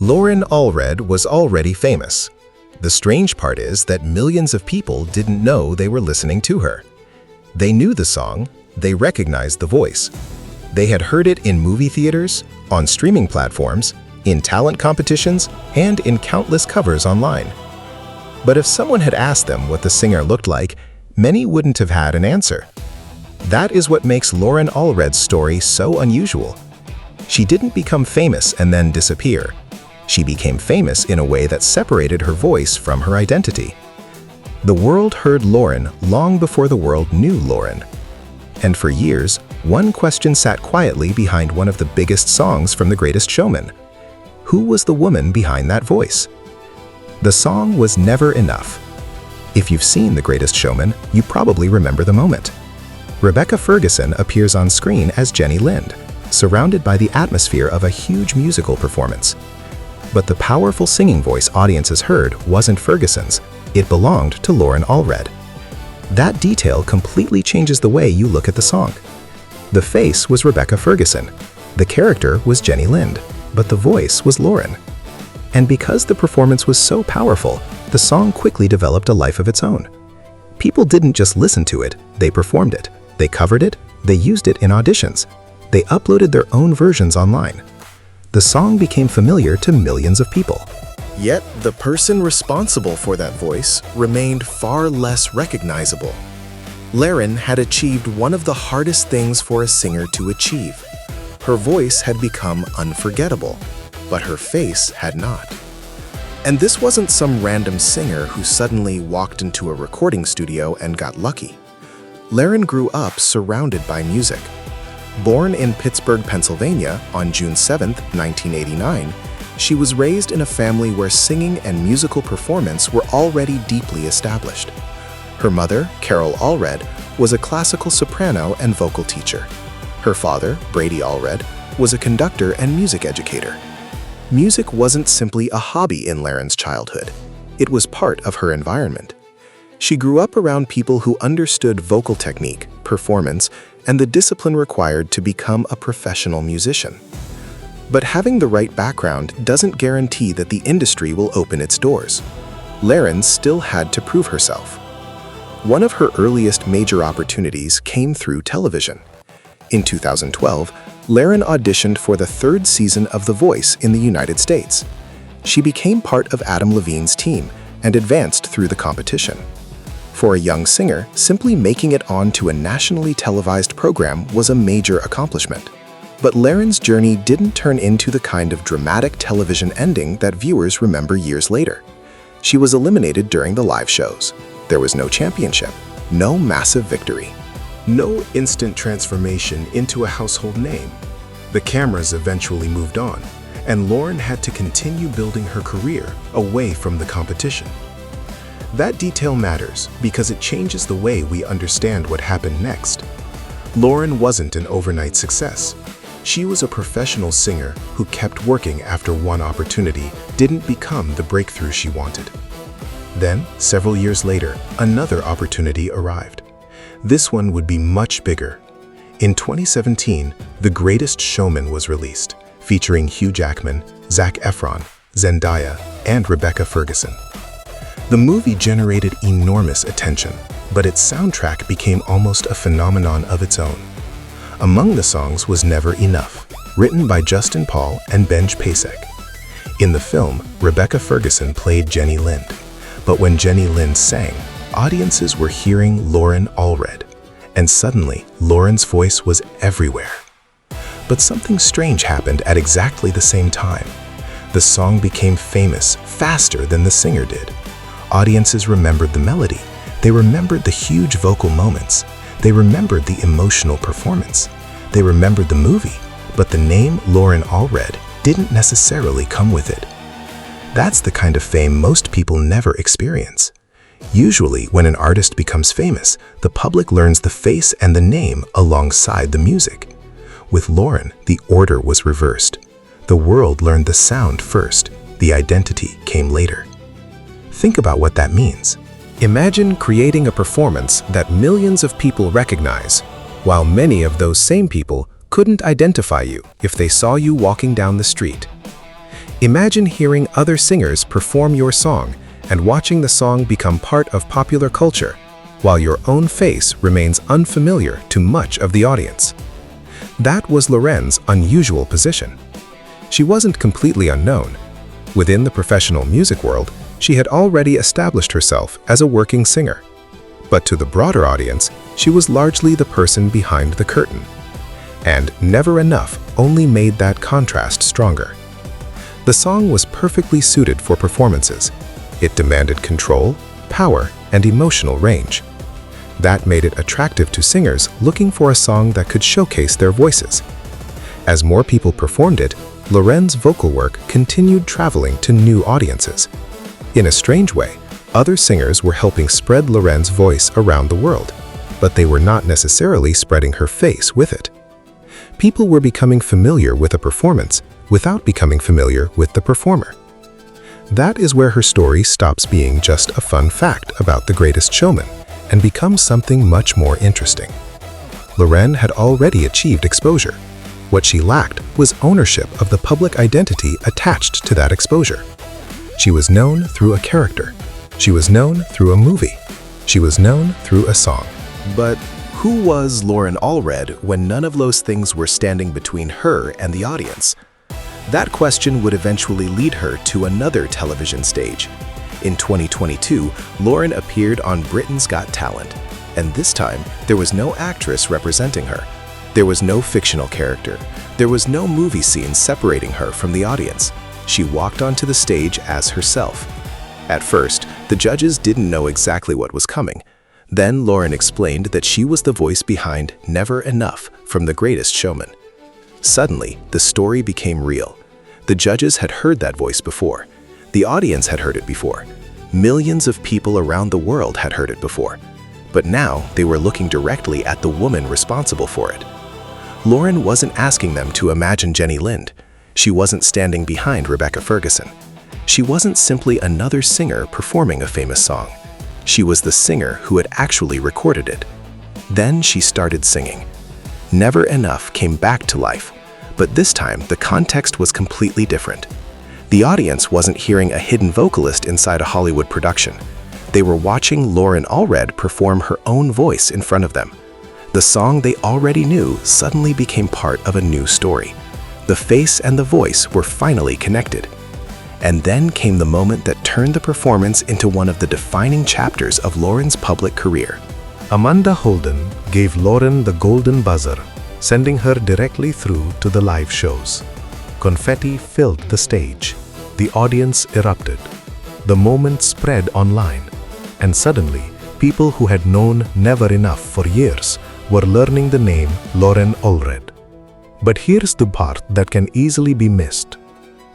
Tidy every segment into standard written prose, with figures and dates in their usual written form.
Loren Allred was already famous. The strange part is that millions of people didn't know they were listening to her. They knew the song, they recognized the voice. They had heard it in movie theaters, on streaming platforms, in talent competitions, and in countless covers online. But if someone had asked them what the singer looked like, many wouldn't have had an answer. That is what makes Loren Allred's story so unusual. She didn't become famous and then disappear. She became famous in a way that separated her voice from her identity. The world heard Loren long before the world knew Loren. And for years, one question sat quietly behind one of the biggest songs from The Greatest Showman. Who was the woman behind that voice? The song was Never Enough. If you've seen The Greatest Showman, you probably remember the moment. Rebecca Ferguson appears on screen as Jenny Lind, surrounded by the atmosphere of a huge musical performance. But the powerful singing voice audiences heard wasn't Ferguson's, it belonged to Loren Allred. That detail completely changes the way you look at the song. The face was Rebecca Ferguson, the character was Jenny Lind, but the voice was Loren. And because the performance was so powerful, the song quickly developed a life of its own. People didn't just listen to it, they performed it, they covered it, they used it in auditions, they uploaded their own versions online. The song became familiar to millions of people. Yet, the person responsible for that voice remained far less recognizable. Loren had achieved one of the hardest things for a singer to achieve. Her voice had become unforgettable, but her face had not. And this wasn't some random singer who suddenly walked into a recording studio and got lucky. Loren grew up surrounded by music. Born in Pittsburgh, Pennsylvania on June 7, 1989, she was raised in a family where singing and musical performance were already deeply established. Her mother, Carol Allred, was a classical soprano and vocal teacher. Her father, Brady Allred, was a conductor and music educator. Music wasn't simply a hobby in Loren's childhood. It was part of her environment. She grew up around people who understood vocal technique, performance, and the discipline required to become a professional musician. But having the right background doesn't guarantee that the industry will open its doors. Loren still had to prove herself. One of her earliest major opportunities came through television. In 2012, Loren auditioned for the third season of The Voice in the United States. She became part of Adam Levine's team and advanced through the competition. For a young singer, simply making it onto a nationally televised program was a major accomplishment. But Loren's journey didn't turn into the kind of dramatic television ending that viewers remember years later. She was eliminated during the live shows. There was no championship, no massive victory. No instant transformation into a household name. The cameras eventually moved on, and Loren had to continue building her career away from the competition. That detail matters because it changes the way we understand what happened next. Loren wasn't an overnight success. She was a professional singer who kept working after one opportunity didn't become the breakthrough she wanted. Then, several years later, another opportunity arrived. This one would be much bigger. In 2017, The Greatest Showman was released, featuring Hugh Jackman, Zac Efron, Zendaya, and Rebecca Ferguson. The movie generated enormous attention, but its soundtrack became almost a phenomenon of its own. Among the songs was Never Enough, written by Justin Paul and Benj Pasek. In the film, Rebecca Ferguson played Jenny Lind, but when Jenny Lind sang, audiences were hearing Loren Allred, and suddenly Loren's voice was everywhere. But something strange happened at exactly the same time. The song became famous faster than the singer did. Audiences remembered the melody, they remembered the huge vocal moments, they remembered the emotional performance, they remembered the movie, but the name Loren Allred didn't necessarily come with it. That's the kind of fame most people never experience. Usually, when an artist becomes famous, the public learns the face and the name alongside the music. With Loren, the order was reversed. The world learned the sound first, the identity came later. Think about what that means. Imagine creating a performance that millions of people recognize, while many of those same people couldn't identify you if they saw you walking down the street. Imagine hearing other singers perform your song and watching the song become part of popular culture, while your own face remains unfamiliar to much of the audience. That was Loren's unusual position. She wasn't completely unknown. Within the professional music world, she had already established herself as a working singer. But to the broader audience, she was largely the person behind the curtain. And Never Enough only made that contrast stronger. The song was perfectly suited for performances. It demanded control, power, and emotional range. That made it attractive to singers looking for a song that could showcase their voices. As more people performed it, Loren's vocal work continued traveling to new audiences. In a strange way, other singers were helping spread Loren's voice around the world, but they were not necessarily spreading her face with it. People were becoming familiar with a performance without becoming familiar with the performer. That is where her story stops being just a fun fact about the Greatest Showman and becomes something much more interesting. Loren had already achieved exposure. What she lacked was ownership of the public identity attached to that exposure. She was known through a character. She was known through a movie. She was known through a song. But who was Loren Allred when none of those things were standing between her and the audience? That question would eventually lead her to another television stage. In 2022, Loren appeared on Britain's Got Talent, and this time there was no actress representing her. There was no fictional character. There was no movie scene separating her from the audience. She walked onto the stage as herself. At first, the judges didn't know exactly what was coming. Then Loren explained that she was the voice behind Never Enough from The Greatest Showman. Suddenly, the story became real. The judges had heard that voice before. The audience had heard it before. Millions of people around the world had heard it before. But now they were looking directly at the woman responsible for it. Loren wasn't asking them to imagine Jenny Lind. She wasn't standing behind Rebecca Ferguson. She wasn't simply another singer performing a famous song. She was the singer who had actually recorded it. Then she started singing. Never Enough came back to life, but this time the context was completely different. The audience wasn't hearing a hidden vocalist inside a Hollywood production. They were watching Loren Allred perform her own voice in front of them. The song they already knew suddenly became part of a new story. The face and the voice were finally connected. And then came the moment that turned the performance into one of the defining chapters of Loren's public career. Amanda Holden gave Loren the golden buzzer, sending her directly through to the live shows. Confetti filled the stage. The audience erupted. The moment spread online, and suddenly, people who had known Never Enough for years were learning the name Loren Allred. But here's the part that can easily be missed.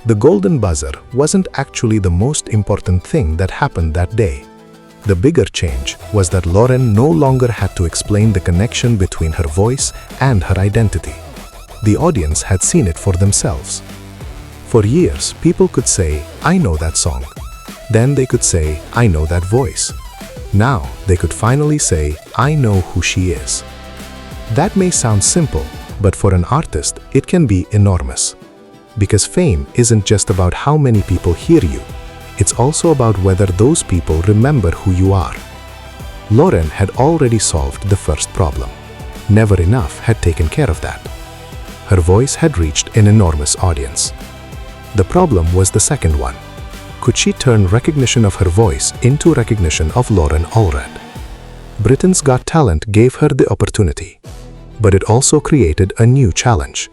The golden buzzer wasn't actually the most important thing that happened that day. The bigger change was that Loren no longer had to explain the connection between her voice and her identity. The audience had seen it for themselves. For years, people could say, "I know that song." Then they could say, "I know that voice." Now, they could finally say, "I know who she is." That may sound simple, but for an artist, it can be enormous. Because fame isn't just about how many people hear you. It's also about whether those people remember who you are. Loren had already solved the first problem. Never Enough had taken care of that. Her voice had reached an enormous audience. The problem was the second one. Could she turn recognition of her voice into recognition of Loren Allred? Britain's Got Talent gave her the opportunity, but it also created a new challenge.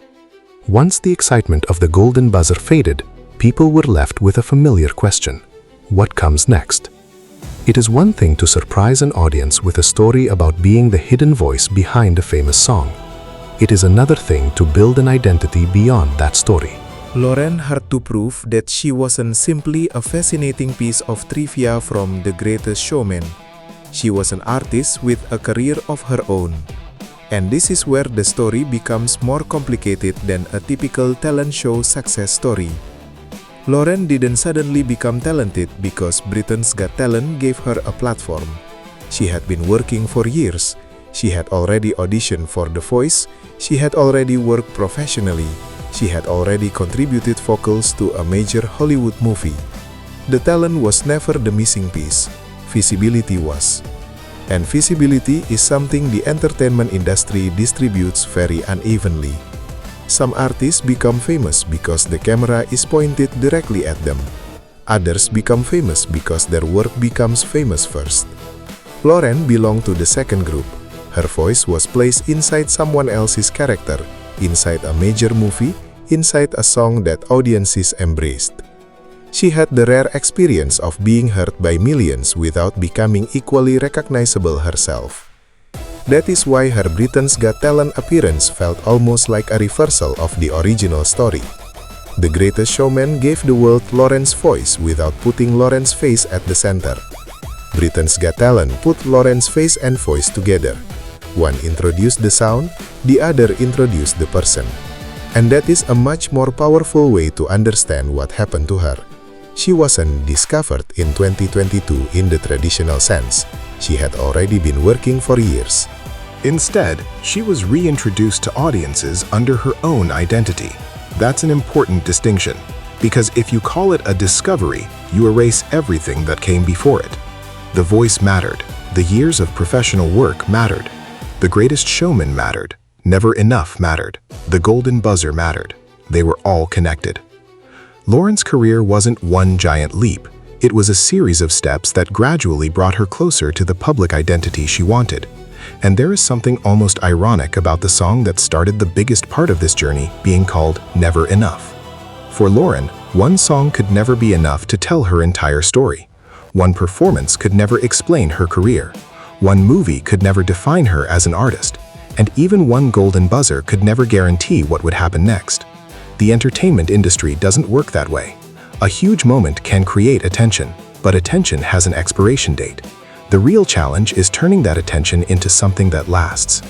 Once the excitement of the golden buzzer faded, people were left with a familiar question: what comes next? It is one thing to surprise an audience with a story about being the hidden voice behind a famous song. It is another thing to build an identity beyond that story. Loren had to prove that she wasn't simply a fascinating piece of trivia from The Greatest Showman. She was an artist with a career of her own. And this is where the story becomes more complicated than a typical talent show success story. Loren didn't suddenly become talented because Britain's Got Talent gave her a platform. She had been working for years. She had already auditioned for The Voice. She had already worked professionally. She had already contributed vocals to a major Hollywood movie. The talent was never the missing piece. Visibility was. And visibility is something the entertainment industry distributes very unevenly. Some artists become famous because the camera is pointed directly at them. Others become famous because their work becomes famous first. Loren belonged to the second group. Her voice was placed inside someone else's character, inside a major movie, inside a song that audiences embraced. She had the rare experience of being heard by millions without becoming equally recognizable herself. That is why her Britain's Got Talent appearance felt almost like a reversal of the original story. The Greatest Showman gave the world Loren's voice without putting Loren's face at the center. Britain's Got Talent put Loren's face and voice together. One introduced the sound, the other introduced the person. And that is a much more powerful way to understand what happened to her. She wasn't discovered in 2022 in the traditional sense. She had already been working for years. Instead, she was reintroduced to audiences under her own identity. That's an important distinction, because if you call it a discovery, you erase everything that came before it. The voice mattered. The years of professional work mattered. The Greatest Showman mattered. Never Enough mattered. The Golden Buzzer mattered. They were all connected. Loren's career wasn't one giant leap. It was a series of steps that gradually brought her closer to the public identity she wanted. And there is something almost ironic about the song that started the biggest part of this journey being called Never Enough. For Loren, one song could never be enough to tell her entire story. One performance could never explain her career. One movie could never define her as an artist. And even one golden buzzer could never guarantee what would happen next. The entertainment industry doesn't work that way. A huge moment can create attention, but attention has an expiration date. The real challenge is turning that attention into something that lasts.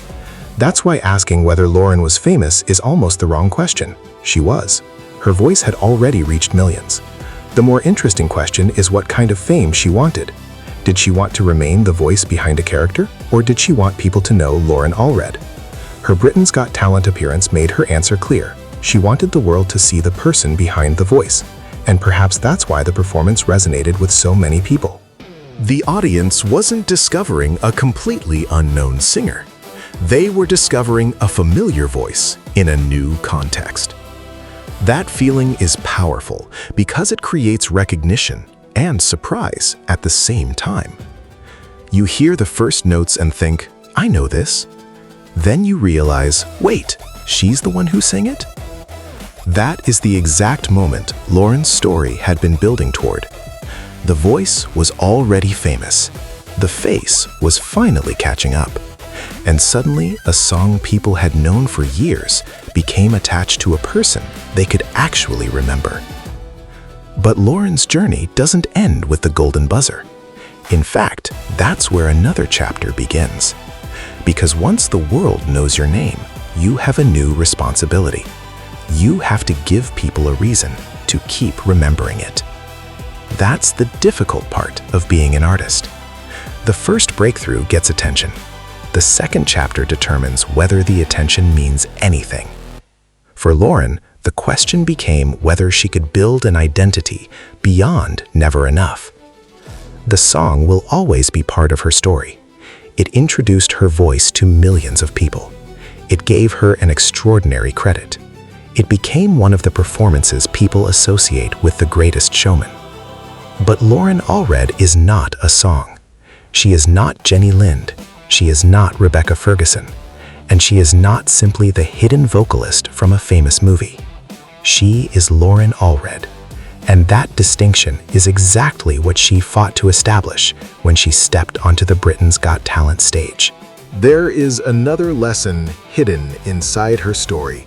That's why asking whether Loren was famous is almost the wrong question. She was. Her voice had already reached millions. The more interesting question is what kind of fame she wanted. Did she want to remain the voice behind a character, or did she want people to know Loren Allred? Her Britain's Got Talent appearance made her answer clear. She wanted the world to see the person behind the voice. And perhaps that's why the performance resonated with so many people. The audience wasn't discovering a completely unknown singer. They were discovering a familiar voice in a new context. That feeling is powerful because it creates recognition and surprise at the same time. You hear the first notes and think, I know this. Then you realize, wait, she's the one who sang it? That is the exact moment Loren's story had been building toward. The voice was already famous. The face was finally catching up. And suddenly, a song people had known for years became attached to a person they could actually remember. But Loren's journey doesn't end with the golden buzzer. In fact, that's where another chapter begins. Because once the world knows your name, you have a new responsibility. You have to give people a reason to keep remembering it. That's the difficult part of being an artist. The first breakthrough gets attention. The second chapter determines whether the attention means anything. For Loren, the question became whether she could build an identity beyond Never Enough. The song will always be part of her story. It introduced her voice to millions of people. It gave her an extraordinary credit. It became one of the performances people associate with The Greatest Showman. But Loren Allred is not a song. She is not Jenny Lind. She is not Rebecca Ferguson. And she is not simply the hidden vocalist from a famous movie. She is Loren Allred. And that distinction is exactly what she fought to establish when she stepped onto the Britain's Got Talent stage. There is another lesson hidden inside her story.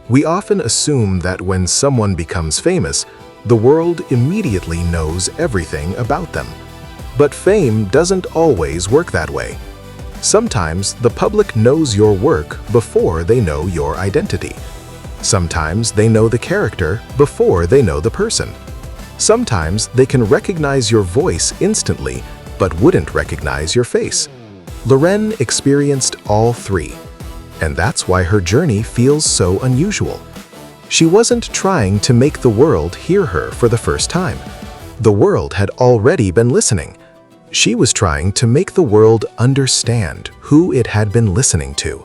We often assume that when someone becomes famous, the world immediately knows everything about them. But fame doesn't always work that way. Sometimes the public knows your work before they know your identity. Sometimes they know the character before they know the person. Sometimes they can recognize your voice instantly, but wouldn't recognize your face. Loren experienced all three, and that's why her journey feels so unusual. She wasn't trying to make the world hear her for the first time. The world had already been listening. She was trying to make the world understand who it had been listening to.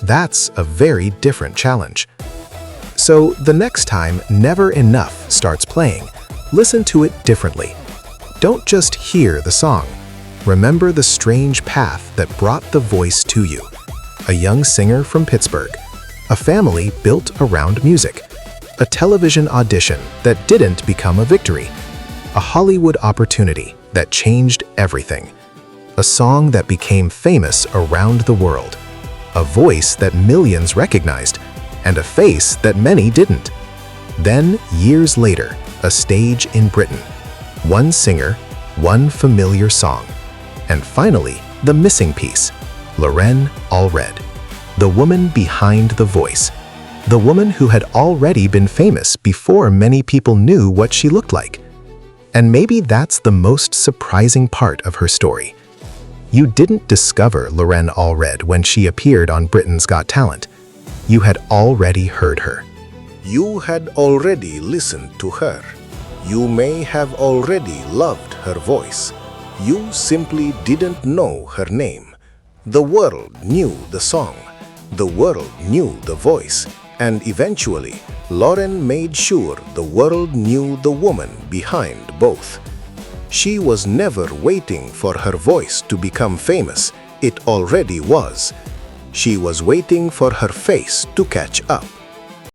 That's a very different challenge. So the next time Never Enough starts playing, listen to it differently. Don't just hear the song. Remember the strange path that brought the voice to you. A young singer from Pittsburgh. A family built around music. A television audition that didn't become a victory. A Hollywood opportunity that changed everything. A song that became famous around the world. A voice that millions recognized, and a face that many didn't. Then, years later, a stage in Britain. One singer, one familiar song. And finally, the missing piece, Loren Allred, the woman behind the voice. The woman who had already been famous before many people knew what she looked like. And maybe that's the most surprising part of her story. You didn't discover Loren Allred when she appeared on Britain's Got Talent. You had already heard her. You had already listened to her. You may have already loved her voice. You simply didn't know her name. The world knew the song. The world knew the voice. And eventually, Loren made sure the world knew the woman behind both. She was never waiting for her voice to become famous. It already was. She was waiting for her face to catch up.